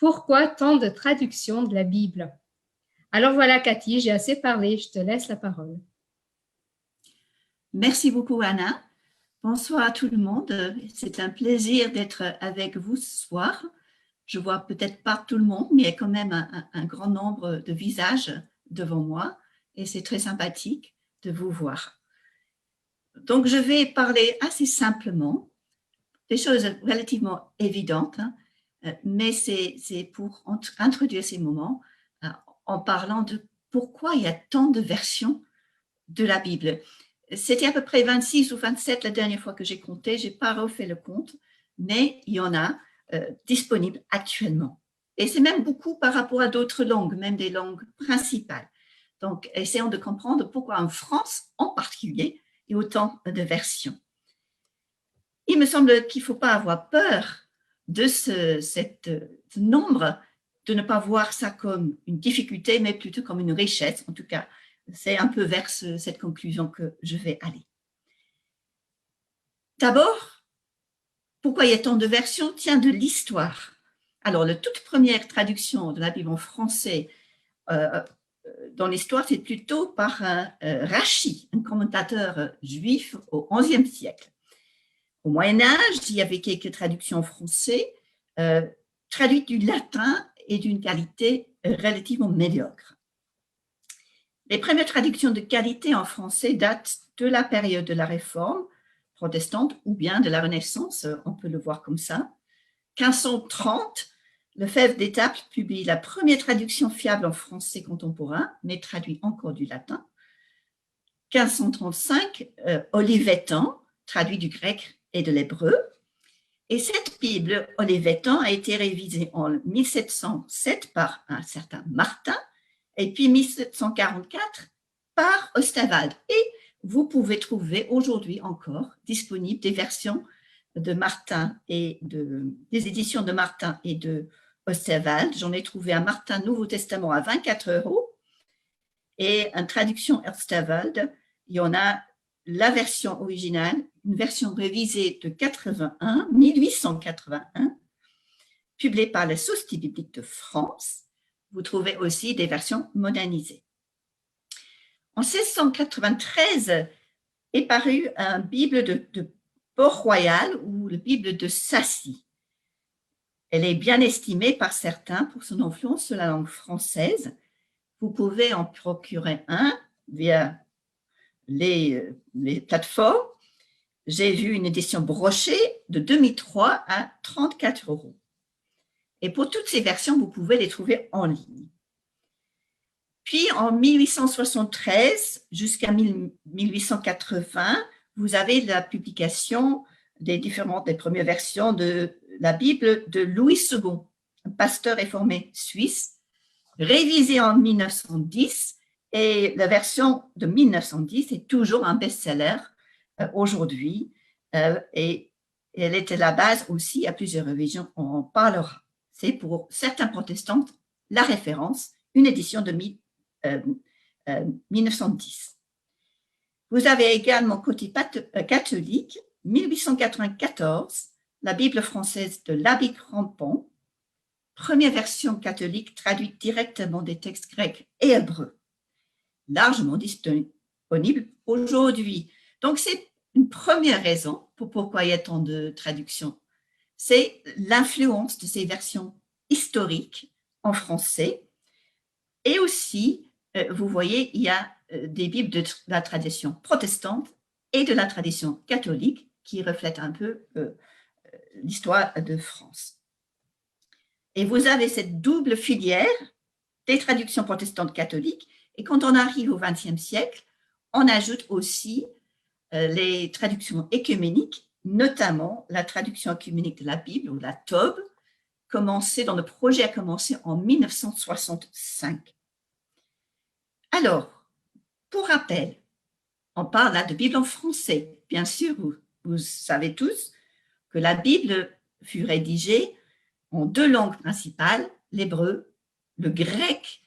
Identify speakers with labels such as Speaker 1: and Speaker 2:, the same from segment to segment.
Speaker 1: Pourquoi tant de traductions de la Bible? Alors voilà, Cathy, j'ai assez parlé, je te laisse la parole.
Speaker 2: Merci beaucoup, Anna. Bonsoir à tout le monde. C'est un plaisir d'être avec vous ce soir. Je vois peut-être pas tout le monde, mais il y a quand même un grand nombre de visages devant moi et c'est très sympathique de vous voir. Donc, je vais parler assez simplement des choses relativement évidentes, mais c'est pour introduire ces moments en parlant de pourquoi il y a tant de versions de la Bible. C'était à peu près 26 ou 27 la dernière fois que j'ai compté, je n'ai pas refait le compte, mais il y en a disponibles actuellement. Et c'est même beaucoup par rapport à d'autres langues, même des langues principales. Donc, essayons de comprendre pourquoi en France, en particulier, il y a autant de versions. Il me semble qu'il ne faut pas avoir peur de ce nombre, de ne pas voir ça comme une difficulté, mais plutôt comme une richesse. En tout cas, c'est un peu vers cette conclusion que je vais aller. D'abord, pourquoi il y a tant de versions tient de l'histoire. Alors, la toute première traduction de la Bible en français dans l'histoire, c'est plutôt par Rachi, un commentateur juif au XIe siècle. Au Moyen-Âge, il y avait quelques traductions en français, traduites du latin et d'une qualité relativement médiocre. Les premières traductions de qualité en français datent de la période de la Réforme protestante ou bien de la Renaissance, on peut le voir comme ça. 1530, Lefebvre d'Étaples publie la première traduction fiable en français contemporain, mais traduit encore du latin. 1535, Olivetan, traduit du grec et de l'hébreu. Et cette Bible, Olivetan, a été révisée en 1707 par un certain Martin, et puis 1744 par Ostwald. Et vous pouvez trouver aujourd'hui encore disponibles des versions de Martin et des éditions de Martin et de Ostwald. J'en ai trouvé un Martin Nouveau Testament à 24 € et une traduction Ostwald. Il y en a la version originale, une version révisée de 1881, publiée par la Société biblique de France. Vous trouvez aussi des versions modernisées. En 1693 est parue une Bible de Port-Royal ou la Bible de Sassy. Elle est bien estimée par certains pour son influence sur la langue française. Vous pouvez en procurer un via les plateformes. J'ai vu une édition brochée de 2003 à 34 €. Et pour toutes ces versions, vous pouvez les trouver en ligne. Puis en 1873 jusqu'à 1880, vous avez la publication des premières versions de la Bible de Louis II, un pasteur réformé suisse, révisée en 1910. Et la version de 1910 est toujours un best-seller aujourd'hui. Et elle était la base aussi à plusieurs révisions, on en parlera. C'est pour certains protestants la référence, une édition de 1910. Vous avez également côté catholique, 1894, la Bible française de l'Abbé Crampon, première version catholique traduite directement des textes grecs et hébreux, largement disponible aujourd'hui. Donc, c'est une première raison pour pourquoi il y a tant de traductions. C'est l'influence de ces versions historiques en français. Et aussi, vous voyez, il y a des Bibles de la tradition protestante et de la tradition catholique qui reflètent un peu l'histoire de France. Et vous avez cette double filière des traductions protestantes catholiques. Et quand on arrive au XXe siècle, on ajoute aussi les traductions œcuméniques, notamment la traduction œcuménique de la Bible ou la Tob, dont le projet a commencé en 1965. Alors, pour rappel, on parle là de Bible en français. Bien sûr, vous savez tous que la Bible fut rédigée en deux langues principales, l'hébreu, le grec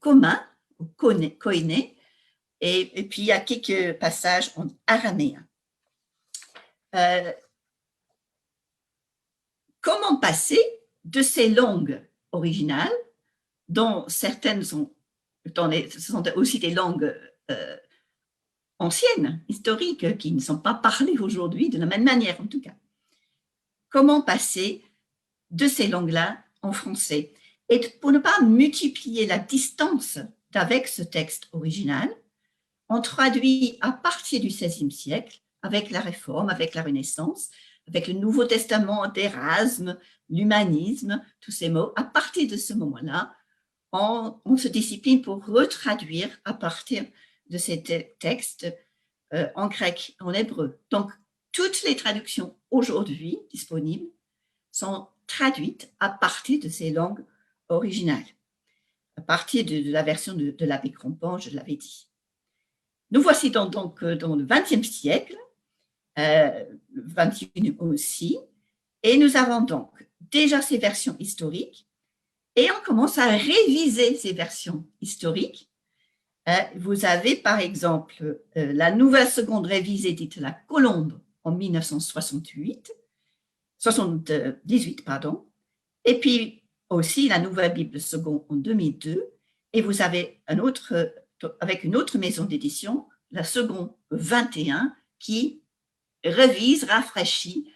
Speaker 2: commun, koiné, et puis il y a quelques passages en araméen. Comment passer de ces langues originales, dont certaines ce sont aussi des langues anciennes, historiques, qui ne sont pas parlées aujourd'hui de la même manière en tout cas. Comment passer de ces langues-là en français? Et pour ne pas multiplier la distance avec ce texte original, on traduit à partir du XVIe siècle, avec la Réforme, avec la Renaissance, avec le Nouveau Testament d'Erasme, l'humanisme, tous ces mots. À partir de ce moment-là, on se discipline pour retraduire à partir de ces textes en grec, en hébreu. Donc, toutes les traductions aujourd'hui disponibles sont traduites à partir de ces langues originales, à partir de la version de l'abbé Crompon, je l'avais dit. Nous voici donc dans le XXe siècle, le XXIe aussi, et nous avons donc déjà ces versions historiques, et on commence à réviser ces versions historiques. Vous avez par exemple la nouvelle seconde révisée dite la Colombe en 1978, et puis aussi la nouvelle Bible seconde en 2002, et vous avez avec une autre maison d'édition, la seconde 21, qui révise, rafraîchit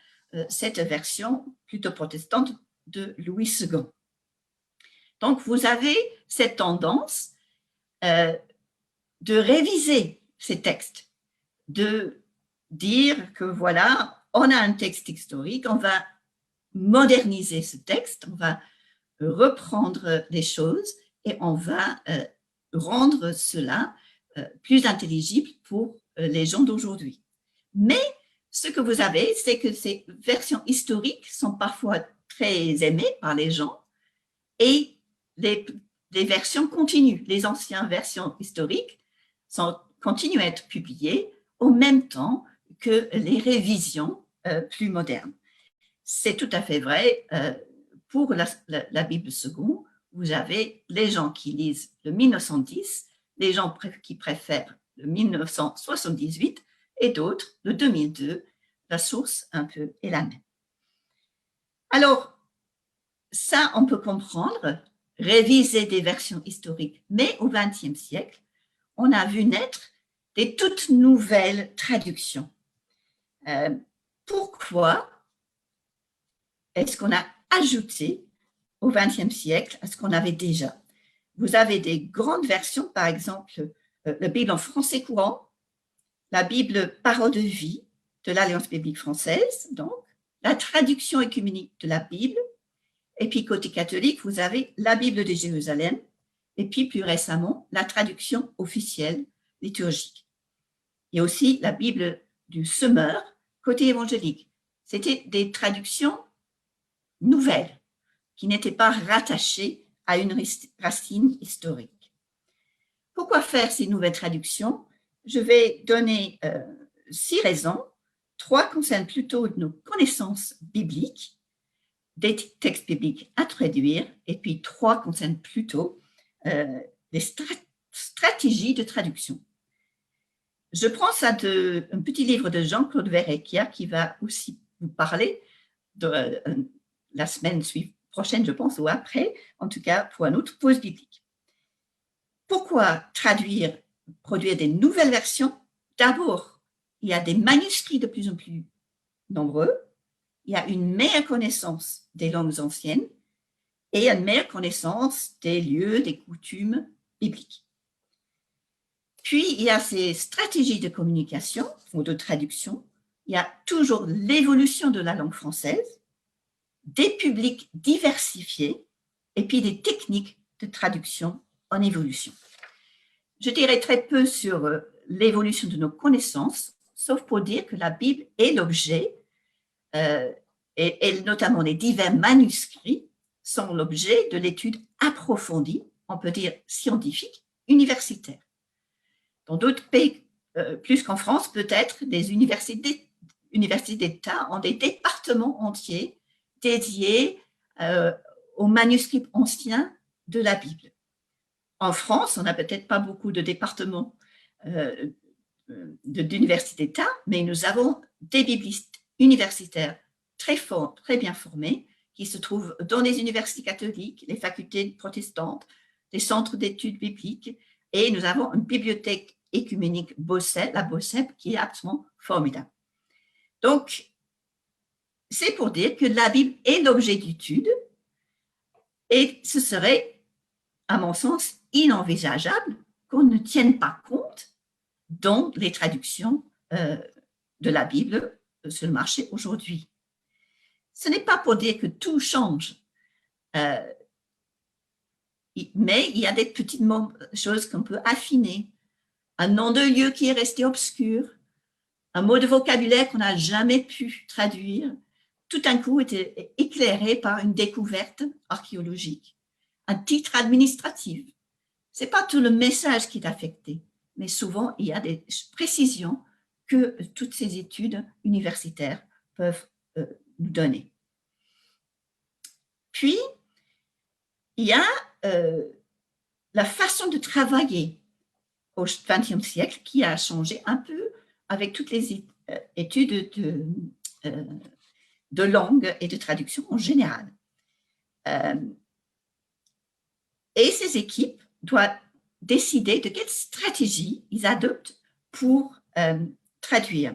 Speaker 2: cette version plutôt protestante de Louis II. Donc, vous avez cette tendance de réviser ces textes, de dire que voilà, on a un texte historique, on va moderniser ce texte, on va reprendre les choses et on va rendre cela plus intelligible pour les gens d'aujourd'hui. Mais ce que vous avez, c'est que ces versions historiques sont parfois très aimées par les gens et les versions continuent, les anciennes versions historiques continuent à être publiées au même temps que les révisions plus modernes. C'est tout à fait vrai. Pour la Bible seconde, vous avez les gens qui lisent le 1910, les gens qui préfèrent le 1978 et d'autres, le 2002, la source un peu est la même. Alors, ça, on peut comprendre, réviser des versions historiques, mais au XXe siècle, on a vu naître des toutes nouvelles traductions. Pourquoi est-ce qu'on a ajouté au XXe siècle à ce qu'on avait déjà? Vous avez des grandes versions, par exemple, la Bible en français courant, la Bible Parole de vie de l'Alliance biblique française, donc, la traduction œcuménique de la Bible, et puis côté catholique, vous avez la Bible de Jérusalem, et puis plus récemment, la traduction officielle liturgique. Et aussi la Bible du Semeur, côté évangélique. C'était des traductions nouvelles, qui n'étaient pas rattachées à une racine historique. Pourquoi faire ces nouvelles traductions? Je vais donner 6 raisons. 3 concernent plutôt nos connaissances bibliques, des textes bibliques à traduire, et puis 3 concernent plutôt des stratégies de traduction. Je prends ça d'un petit livre de Jean-Claude Verrecchia qui va aussi vous parler de la semaine prochaine, je pense, ou après, en tout cas pour un autre pause biblique. Pourquoi produire des nouvelles versions? D'abord, il y a des manuscrits de plus en plus nombreux, il y a une meilleure connaissance des langues anciennes et une meilleure connaissance des lieux, des coutumes bibliques. Puis, il y a ces stratégies de communication ou de traduction. Il y a toujours l'évolution de la langue française, des publics diversifiés et puis des techniques de traduction en évolution. Je dirais très peu sur l'évolution de nos connaissances, sauf pour dire que la Bible est l'objet, et notamment les divers manuscrits sont l'objet de l'étude approfondie, on peut dire scientifique, universitaire. Dans d'autres pays, plus qu'en France, peut-être, des universités d'État ont des départements entiers dédiés aux manuscrits anciens de la Bible. En France, on n'a peut-être pas beaucoup de départements d'universités d'État, mais nous avons des biblistes universitaires très forts, très bien formés, qui se trouvent dans les universités catholiques, les facultés protestantes, les centres d'études bibliques, et nous avons une bibliothèque écuménique BOSEP, la BOSEP, qui est absolument formidable. Donc, c'est pour dire que la Bible est l'objet d'étude, et ce serait, à mon sens, inenvisageable qu'on ne tienne pas compte dans les traductions de la Bible sur le marché aujourd'hui. Ce n'est pas pour dire que tout change, mais il y a des petites choses qu'on peut affiner. Un nom de lieu qui est resté obscur, un mot de vocabulaire qu'on n'a jamais pu traduire, tout d'un coup était éclairé par une découverte archéologique, un titre administratif. Ce n'est pas tout le message qui est affecté, mais souvent il y a des précisions que toutes ces études universitaires peuvent nous donner. Puis, il y a la façon de travailler au XXe siècle qui a changé un peu avec toutes les études de langue et de traduction en général. Et ces équipes doivent décider de quelle stratégie ils adoptent pour traduire.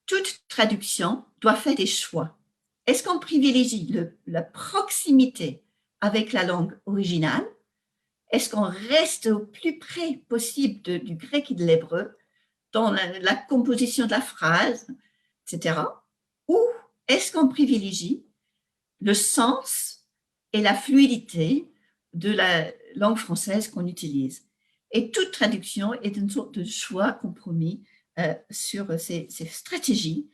Speaker 2: Toute traduction doit faire des choix. Est-ce qu'on privilégie la proximité avec la langue originale? Est-ce qu'on reste au plus près possible du grec et de l'hébreu dans la composition de la phrase, etc. Ou est-ce qu'on privilégie le sens et la fluidité de la langue française qu'on utilise? Et toute traduction est une sorte de choix compromis sur ces stratégies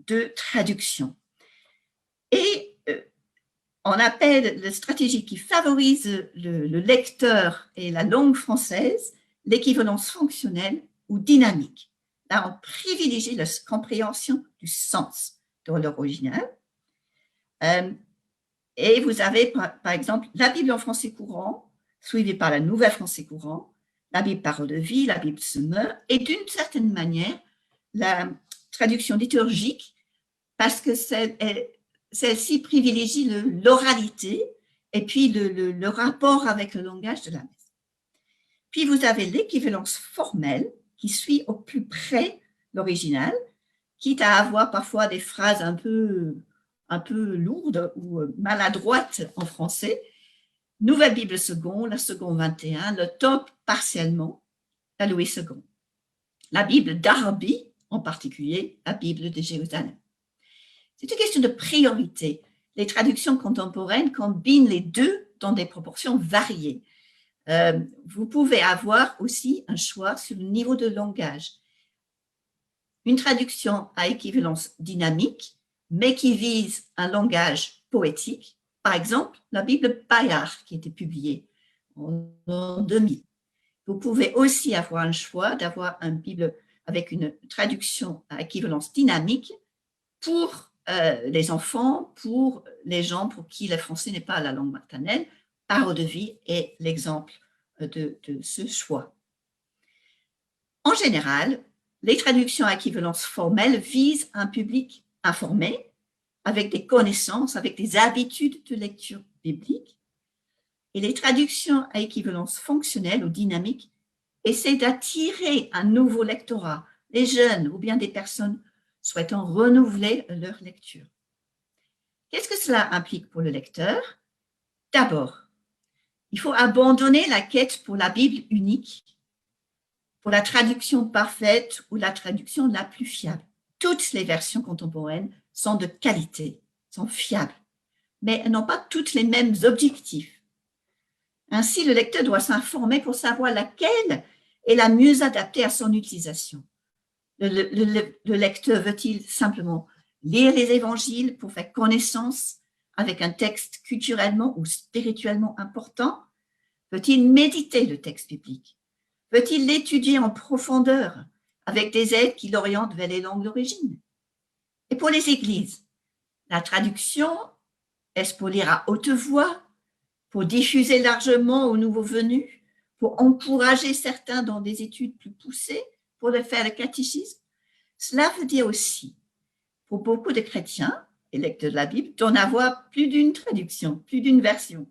Speaker 2: de traduction. Et on appelle la stratégie qui favorise le lecteur et la langue française l'équivalence fonctionnelle ou dynamique. Là, on privilégie la compréhension du sens dans l'original. Et vous avez, par exemple, la Bible en français courant, suivie par la Nouvelle français courant, la Bible parole de vie, la Bible semeur, et d'une certaine manière, la traduction liturgique, parce que celle-ci privilégie l'oralité et puis le rapport avec le langage de la messe. Puis vous avez l'équivalence formelle qui suit au plus près l'original, quitte à avoir parfois des phrases un peu lourdes ou maladroites en français. Nouvelle Bible seconde, la seconde 21, le top partiellement, la Louis II. La Bible d'Arabie, en particulier, la Bible de Jérusalem. C'est une question de priorité. Les traductions contemporaines combinent les deux dans des proportions variées. Vous pouvez avoir aussi un choix sur le niveau de langage. Une traduction à équivalence dynamique, mais qui vise un langage poétique. Par exemple, la Bible Bayard, qui a été publiée en 2000. Vous pouvez aussi avoir un choix d'avoir une Bible avec une traduction à équivalence dynamique pour les enfants, pour les gens pour qui le français n'est pas la langue maternelle. Parole de vie est l'exemple de ce choix. En général, les traductions à équivalence formelle visent un public informé, avec des connaissances, avec des habitudes de lecture biblique. Et les traductions à équivalence fonctionnelle ou dynamique essaient d'attirer un nouveau lectorat, les jeunes ou bien des personnes souhaitant renouveler leur lecture. Qu'est-ce que cela implique pour le lecteur? D'abord, il faut abandonner la quête pour la Bible unique, pour la traduction parfaite ou la traduction la plus fiable. Toutes les versions contemporaines sont de qualité, sont fiables, mais elles n'ont pas toutes les mêmes objectifs. Ainsi, le lecteur doit s'informer pour savoir laquelle est la mieux adaptée à son utilisation. Le lecteur veut-il simplement lire les évangiles pour faire connaissance avec un texte culturellement ou spirituellement important? Veut-il méditer le texte biblique? Veut-il l'étudier en profondeur avec des aides qui l'orientent vers les langues d'origine? Et pour les églises, la traduction, est-ce pour lire à haute voix, pour diffuser largement aux nouveaux venus, pour encourager certains dans des études plus poussées, pour faire le catéchisme? Cela veut dire aussi, pour beaucoup de chrétiens, et lecteurs de la Bible d'en avoir plus d'une traduction, plus d'une version.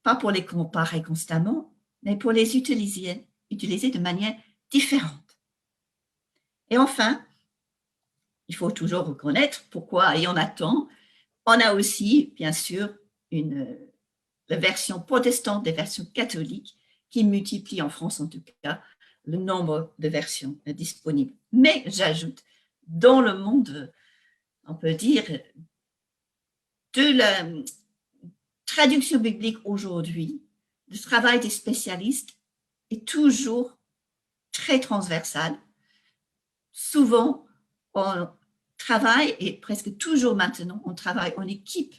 Speaker 2: Pas pour les comparer constamment, mais pour les utiliser de manière différente. Et enfin, il faut toujours reconnaître pourquoi, et on attend, on a aussi, bien sûr, la version protestante des versions catholiques qui multiplie en France en tout cas le nombre de versions disponibles. Mais j'ajoute, dans le monde, on peut dire, de la traduction biblique aujourd'hui, le travail des spécialistes est toujours très transversal. Souvent, on travaille, et presque toujours maintenant, on travaille en équipe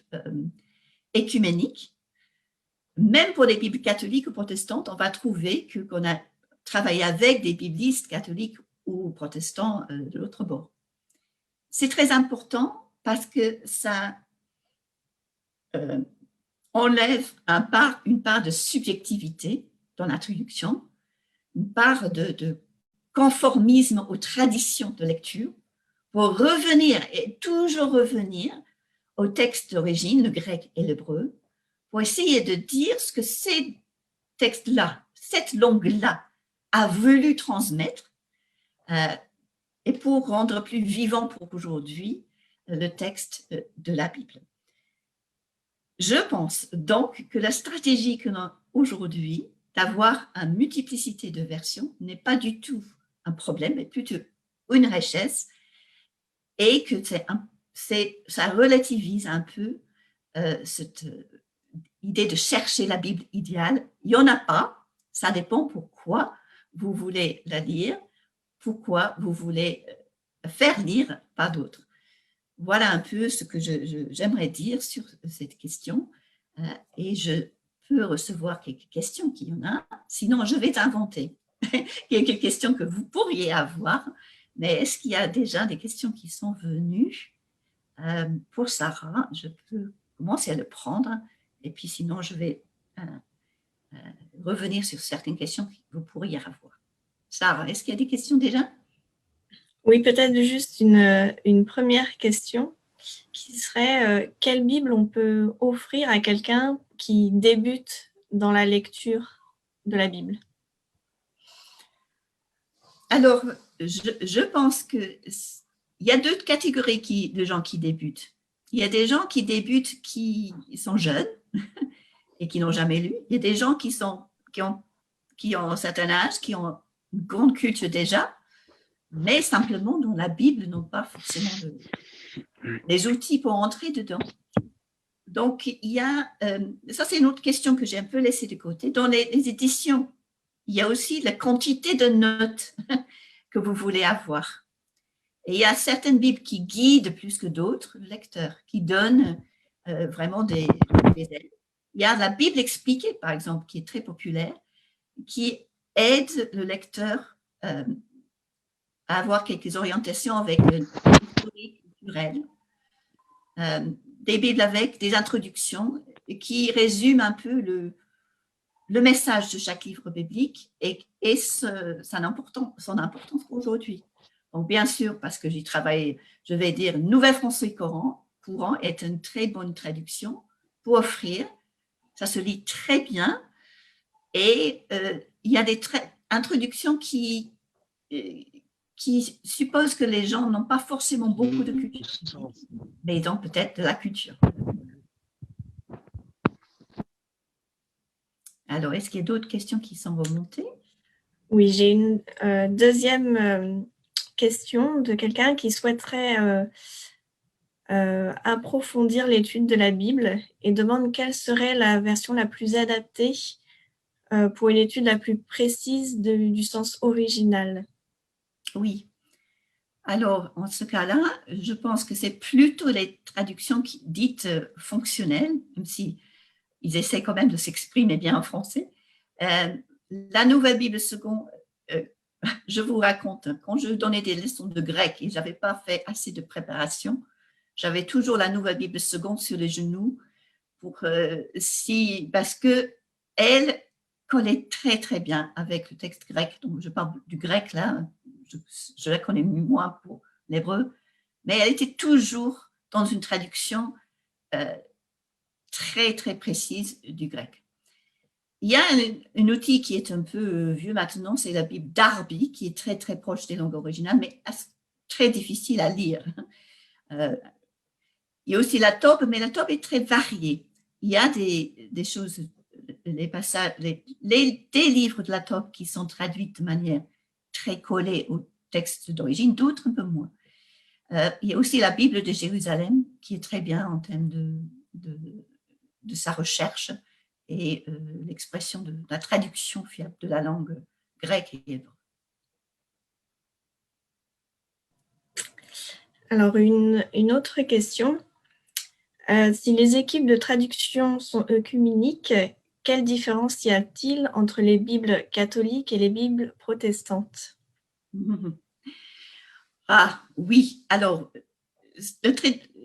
Speaker 2: écuménique. Même pour les Bibles catholiques ou protestantes, on va trouver qu'on a travaillé avec des biblistes catholiques ou protestants de l'autre bord. C'est très important parce que ça enlève une part de subjectivité dans l'introduction, une part de conformisme aux traditions de lecture, pour revenir et toujours revenir au texte d'origine, le grec et l'hébreu, pour essayer de dire ce que ces textes-là, cette langue-là, a voulu transmettre et pour rendre plus vivant pour aujourd'hui le texte de la Bible. Je pense donc que la stratégie que l'on a aujourd'hui d'avoir une multiplicité de versions n'est pas du tout un problème, mais plutôt une richesse et que ça relativise un peu cette idée de chercher la Bible idéale. Il n'y en a pas, ça dépend pourquoi vous voulez la lire, pourquoi vous voulez faire lire par d'autres. Voilà un peu ce que j'aimerais dire sur cette question et je peux recevoir quelques questions qu'il y en a, sinon je vais inventer quelques questions que vous pourriez avoir, mais est-ce qu'il y a déjà des questions qui sont venues pour Sarah? Je peux commencer à le prendre et puis sinon je vais revenir sur certaines questions que vous pourriez avoir. Sarah, est-ce qu'il y a des questions déjà?
Speaker 3: Oui, peut-être juste une première question qui serait quelle Bible on peut offrir à quelqu'un qui débute dans la lecture de la Bible?
Speaker 2: Alors, je pense qu'il y a deux catégories de gens qui débutent. Il y a des gens qui débutent qui sont jeunes et qui n'ont jamais lu. Il y a des gens qui ont un certain âge, qui ont une grande culture déjà, mais simplement dont la Bible n'ont pas forcément les outils pour entrer dedans. Donc, il y a, ça c'est une autre question que j'ai un peu laissée de côté. Dans les éditions, il y a aussi la quantité de notes que vous voulez avoir. Et il y a certaines Bibles qui guident plus que d'autres le lecteur, qui donnent vraiment des aides. Il y a la Bible expliquée, par exemple, qui est très populaire, qui aide le lecteur à avoir quelques orientations avec l'historique culturel. Des Bibles avec des introductions qui résument un peu le message de chaque livre biblique et son importance aujourd'hui. Donc, bien sûr, parce que j'y travaille, je vais dire Nouvel Français Courant est une très bonne traduction pour offrir. Ça se lit très bien et il y a des introductions qui supposent que les gens n'ont pas forcément beaucoup de culture, mais ils ont peut-être de la culture. Alors, est-ce qu'il y a d'autres questions qui sont remontées?
Speaker 3: Oui, j'ai une deuxième question de quelqu'un qui souhaiterait approfondir l'étude de la Bible et demande quelle serait la version la plus adaptée pour une étude la plus précise du sens original.
Speaker 2: Oui. Alors, en ce cas-là, je pense que c'est plutôt les traductions dites fonctionnelles, même si ils essaient quand même de s'exprimer bien en français. La Nouvelle Bible seconde, je vous raconte, quand je donnais des leçons de grec et je n'avais pas fait assez de préparation, j'avais toujours la Nouvelle Bible seconde sur les genoux parce que elle collait très très bien avec le texte grec. Donc je parle du grec là, je la connais moins pour l'hébreu, mais elle était toujours dans une traduction très, très précise du grec. Il y a un outil qui est un peu vieux maintenant, c'est la Bible Darby, qui est très, très proche des langues originales, mais très difficile à lire. Il y a aussi la Tobe, mais la Tobe est très variée. Il y a des choses, des livres de la Tobe qui sont traduits de manière très collée au texte d'origine, d'autres un peu moins. Il y a aussi la Bible de Jérusalem, qui est très bien en termes de sa recherche et l'expression de la traduction fiable de la langue grecque et hébreu.
Speaker 3: Alors, une autre question. Si les équipes de traduction sont œcuméniques, quelle différence y a-t-il entre les Bibles catholiques et les Bibles protestantes?
Speaker 2: Ah oui, alors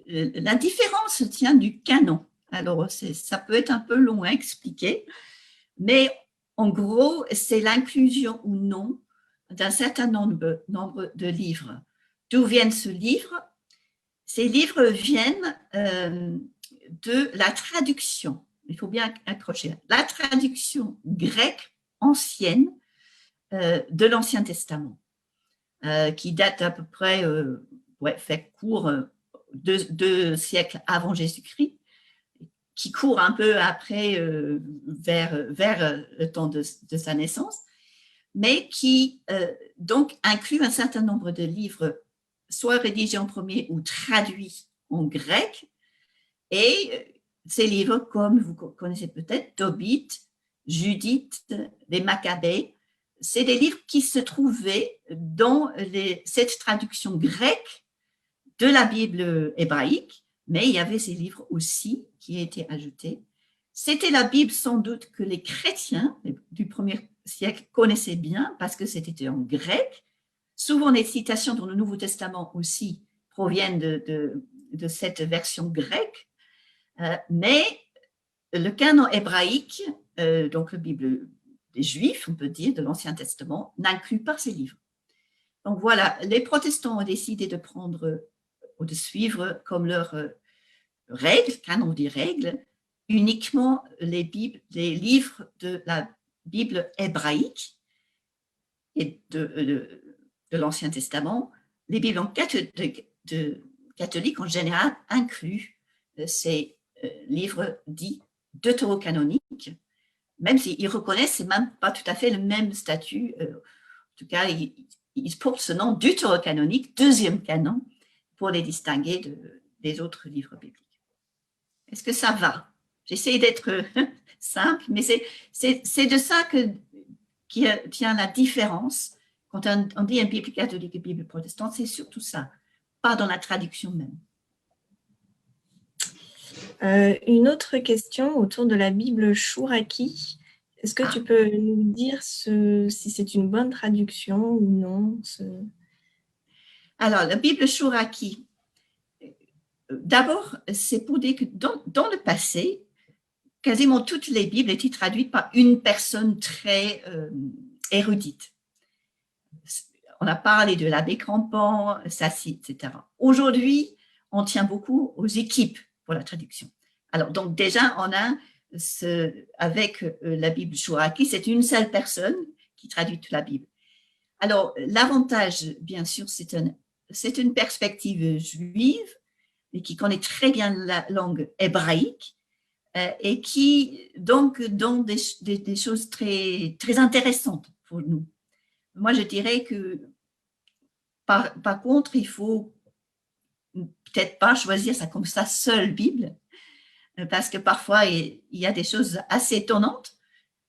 Speaker 2: la différence tient du canon. Alors ça peut être un peu long à expliquer, mais en gros, c'est l'inclusion ou non d'un certain nombre de livres. D'où viennent ce livre? Ces livres viennent de la traduction, il faut bien accrocher, la traduction grecque ancienne de l'Ancien Testament, qui date à peu près, fait court, 2 siècles avant Jésus-Christ, qui court un peu après, vers le temps de sa naissance, mais qui donc inclut un certain nombre de livres, soit rédigés en premier ou traduits en grec. Et ces livres, comme vous connaissez peut-être, Tobit, Judith, les Maccabées, c'est des livres qui se trouvaient dans cette traduction grecque de la Bible hébraïque, mais il y avait ces livres aussi qui étaient ajoutés. C'était la Bible sans doute que les chrétiens du 1er siècle connaissaient bien parce que c'était en grec. Souvent, les citations dans le Nouveau Testament aussi proviennent de cette version grecque, mais le canon hébraïque, donc la Bible des Juifs, on peut dire, de l'Ancien Testament, n'inclut pas ces livres. Donc voilà, les protestants ont décidé de prendre ou de suivre comme leur règle, canon des règles, uniquement les livres de la Bible hébraïque et de l'Ancien Testament. Les Bibles catholiques en général incluent ces livres dits deutérocanoniques, même s'ils reconnaissent, c'est même pas tout à fait le même statut. En tout cas, ils portent ce nom deutérocanonique, deuxième canon, pour les distinguer des autres livres bibliques. Est-ce que ça va? J'essaie d'être simple, mais c'est de ça qui tient la différence. Quand on dit une Bible catholique et une Bible protestante, c'est surtout ça, pas dans la traduction même.
Speaker 3: Une autre question autour de la Bible Chouraki. Est-ce que tu peux nous dire si c'est une bonne traduction ou non?
Speaker 2: Alors, la Bible Chouraki, d'abord, c'est pour dire que dans le passé, quasiment toutes les Bibles étaient traduites par une personne très érudite. On a parlé de l'abbé Crampon, Sassi, etc. Aujourd'hui, on tient beaucoup aux équipes pour la traduction. Alors, donc déjà, on a avec la Bible Chouraki, c'est une seule personne qui traduit toute la Bible. Alors, l'avantage, bien sûr, c'est une perspective juive et qui connaît très bien la langue hébraïque et qui, donc, donne des choses très, très intéressantes pour nous. Moi, je dirais que, par contre, il faut peut-être pas choisir ça comme sa seule Bible, parce que parfois, il y a des choses assez étonnantes.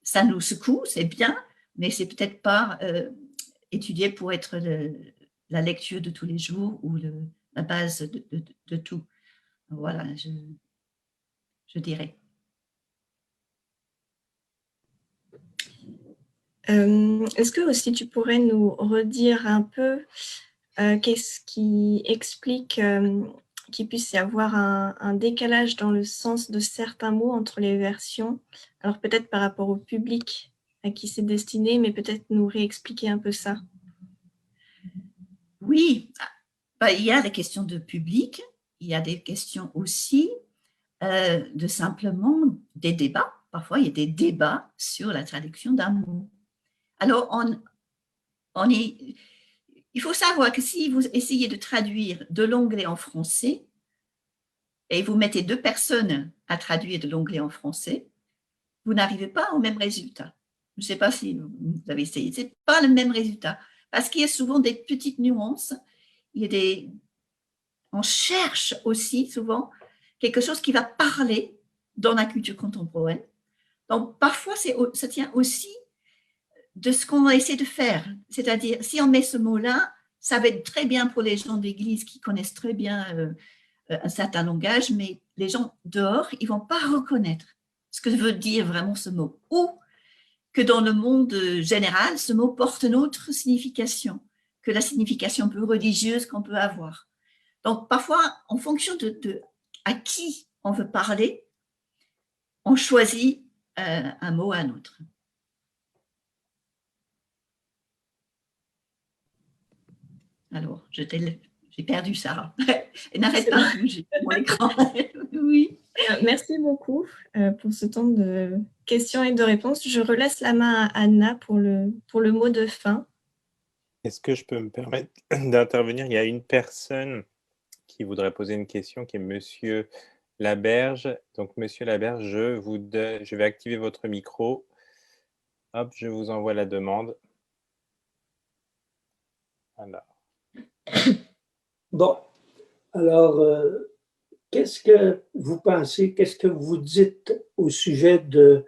Speaker 2: Ça nous secoue, c'est bien, mais c'est peut-être pas étudié pour être la lecture de tous les jours ou la base de tout. Voilà, je dirais.
Speaker 3: Est-ce que aussi tu pourrais nous redire un peu qu'est-ce qui explique qu'il puisse y avoir un décalage dans le sens de certains mots entre les versions? Alors peut-être par rapport au public à qui c'est destiné, mais peut-être nous réexpliquer un peu ça.
Speaker 2: Oui, il y a la question de public, il y a des questions aussi de simplement des débats. Parfois, il y a des débats sur la traduction d'un mot. Alors, il faut savoir que si vous essayez de traduire de l'anglais en français et vous mettez 2 personnes à traduire de l'anglais en français, vous n'arrivez pas au même résultat. Je ne sais pas si vous avez essayé, ce n'est pas le même résultat parce qu'il y a souvent des petites nuances. On cherche aussi souvent quelque chose qui va parler dans la culture contemporaine. Donc, parfois, ça tient aussi de ce qu'on essaie de faire. C'est-à-dire, si on met ce mot-là, ça va être très bien pour les gens d'église qui connaissent très bien un certain langage, mais les gens dehors, ils ne vont pas reconnaître ce que veut dire vraiment ce mot. Ou que dans le monde général, ce mot porte une autre signification que la signification plus religieuse qu'on peut avoir. Donc, parfois, en fonction de à qui on veut parler, on choisit un mot à un autre. Alors, j'ai perdu Sarah. Elle n'arrête pas de bouger mon écran. Oui.
Speaker 3: Merci beaucoup pour ce temps de questions et de réponses. Je relaisse la main à Anna pour le mot de fin.
Speaker 4: Est-ce que je peux me permettre d'intervenir? Il y a une personne qui voudrait poser une question, qui est Monsieur Laberge. Donc, Monsieur Laberge, je vais activer votre micro. Hop, je vous envoie la demande. Voilà.
Speaker 5: Bon, alors, qu'est-ce que vous pensez, qu'est-ce que vous dites au sujet de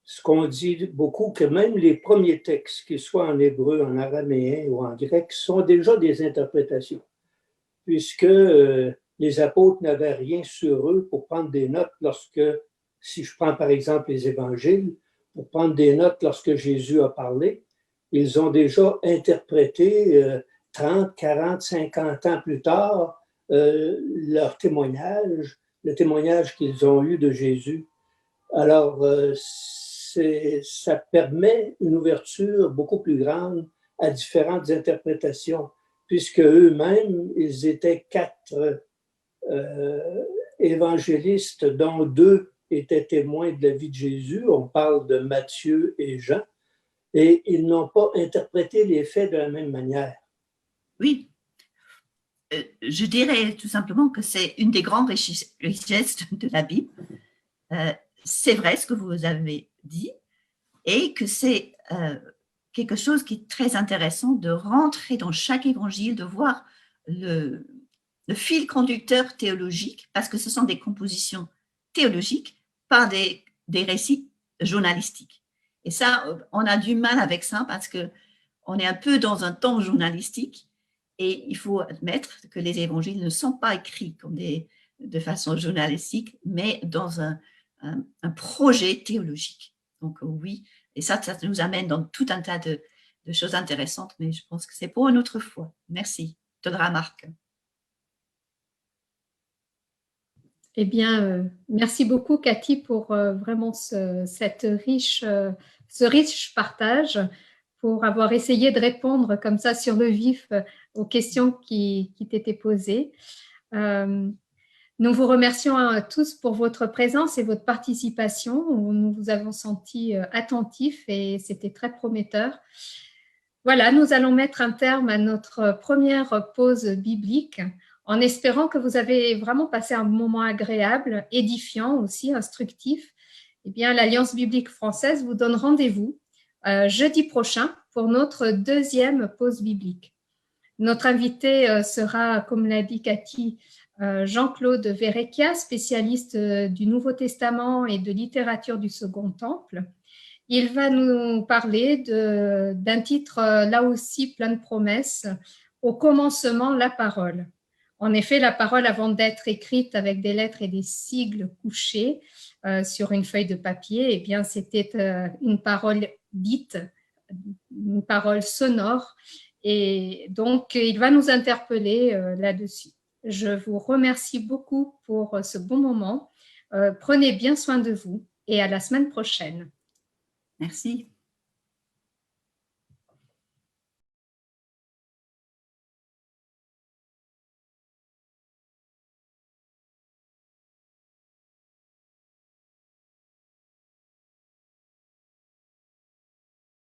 Speaker 5: ce qu'on dit beaucoup, que même les premiers textes, qu'ils soient en hébreu, en araméen ou en grec, sont déjà des interprétations, puisque les apôtres n'avaient rien sur eux pour prendre des notes lorsque, si je prends par exemple les évangiles, pour prendre des notes lorsque Jésus a parlé, ils ont déjà interprété 30, 40, 50 ans plus tard leur témoignage, le témoignage qu'ils ont eu de Jésus. Alors, ça permet une ouverture beaucoup plus grande à différentes interprétations, puisque eux-mêmes, ils étaient 4 évangélistes, dont 2 étaient témoins de la vie de Jésus. On parle de Matthieu et Jean, et ils n'ont pas interprété les faits de la même manière.
Speaker 2: Oui, je dirais tout simplement que c'est une des grandes richesses de la Bible. C'est vrai ce que vous avez dit, et que c'est quelque chose qui est très intéressant de rentrer dans chaque évangile, de voir le fil conducteur théologique, parce que ce sont des compositions théologiques par des récits journalistiques. Et ça, on a du mal avec ça parce qu'on est un peu dans un temps journalistique et il faut admettre que les évangiles ne sont pas écrits comme de façon journalistique, mais dans un projet théologique. Donc oui, et ça nous amène dans tout un tas de choses intéressantes, mais je pense que c'est pour une autre fois. Merci de la remarque.
Speaker 1: Eh bien, merci beaucoup Cathy pour vraiment ce riche partage, pour avoir essayé de répondre comme ça sur le vif aux questions qui t'étaient posées. Nous vous remercions tous pour votre présence et votre participation. Nous vous avons sentis attentifs et c'était très prometteur. Voilà, nous allons mettre un terme à notre première pause biblique en espérant que vous avez vraiment passé un moment agréable, édifiant aussi, instructif. Eh bien, l'Alliance biblique française vous donne rendez-vous jeudi prochain pour notre deuxième pause biblique. Notre invité sera, comme l'a dit Cathy, Jean-Claude Verrecchia, spécialiste du Nouveau Testament et de littérature du Second Temple. Il va nous parler d'un titre là aussi plein de promesses, Au commencement, la parole. En effet, la parole, avant d'être écrite avec des lettres et des sigles couchés sur une feuille de papier, eh bien, c'était une parole dite, une parole sonore. Et donc, il va nous interpeller là-dessus. Je vous remercie beaucoup pour ce bon moment. Prenez bien soin de vous et à la semaine prochaine.
Speaker 2: Merci.